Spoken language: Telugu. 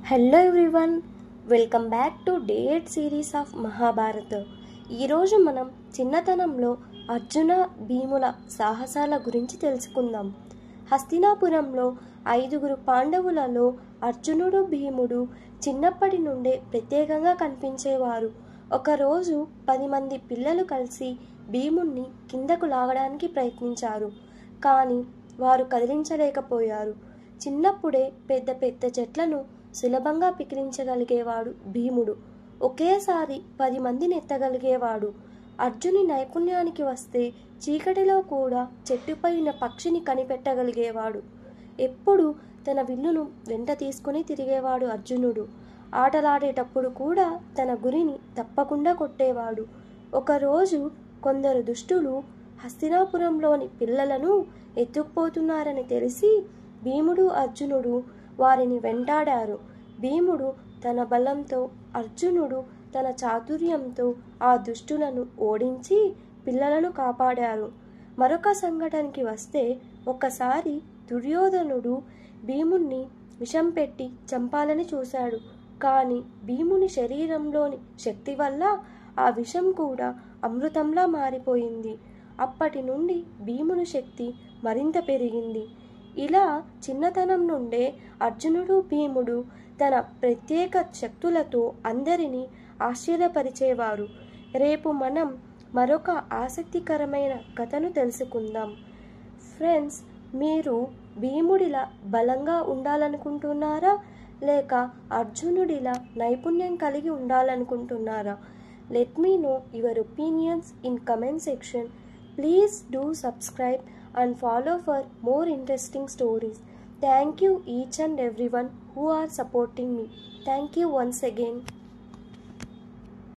Hello everyone, welcome back to day 8 series of Mahabharata. ఈరోజు మనం చిన్నతనంలో అర్జున భీముల సాహసాల గురించి తెలుసుకుందాం. హస్తినాపురంలో 5 పాండవులలో అర్జునుడు భీముడు చిన్నప్పటి నుండే ప్రత్యేకంగా కనిపించేవారు. ఒకరోజు 10 మంది పిల్లలు కలిసి భీముణ్ణి కిందకు లాగడానికి ప్రయత్నించారు. కానీ వారు కదిలించలేకపోయారు. చిన్నప్పుడే పెద్ద పెద్ద చెట్లను సులభంగా పికిలించగలిగేవాడు భీముడు. ఒకేసారి 10 మందిని ఎత్తగలిగేవాడు. అర్జుని నైపుణ్యానికి వస్తే చీకటిలో కూడా చెట్టుపైన పక్షిని కనిపెట్టగలిగేవాడు. ఎప్పుడు తన విల్లును వెంట తీసుకుని తిరిగేవాడు అర్జునుడు. ఆటలాడేటప్పుడు కూడా తన గురిని తప్పకుండా కొట్టేవాడు. ఒకరోజు కొందరు దుష్టులు హస్తినాపురంలోని పిల్లలను ఎత్తుకుపోతున్నారని తెలిసి భీముడు అర్జునుడు వారిని వెంటాడారు. భీముడు తన బలంతో, అర్జునుడు తన చాతుర్యంతో ఆ దుష్టులను ఓడించి పిల్లలను కాపాడారు. మరొక సంఘటనకి వస్తే, ఒకసారి దుర్యోధనుడు భీముణ్ణి విషం పెట్టి చంపాలని చూశాడు. కానీ భీముని శరీరంలోని శక్తి వల్ల ఆ విషం కూడా అమృతంలా మారిపోయింది. అప్పటి నుండి భీముని శక్తి మరింత పెరిగింది. ఇలా చిన్నతనం నుండే అర్జునుడు భీముడు తన ప్రత్యేక శక్తులతో అందరినీ ఆశ్చర్యపరిచేవారు. రేపు మనం మరొక ఆసక్తికరమైన కథను తెలుసుకుందాం. ఫ్రెండ్స్, మీరు భీముడిలా బలంగా ఉండాలనుకుంటున్నారా, లేక అర్జునుడిలా నైపుణ్యం కలిగి ఉండాలనుకుంటున్నారా? Let me know your opinions in comment section. Please do subscribe and follow for more interesting stories. Thank you each and everyone who are supporting me. Thank you once again.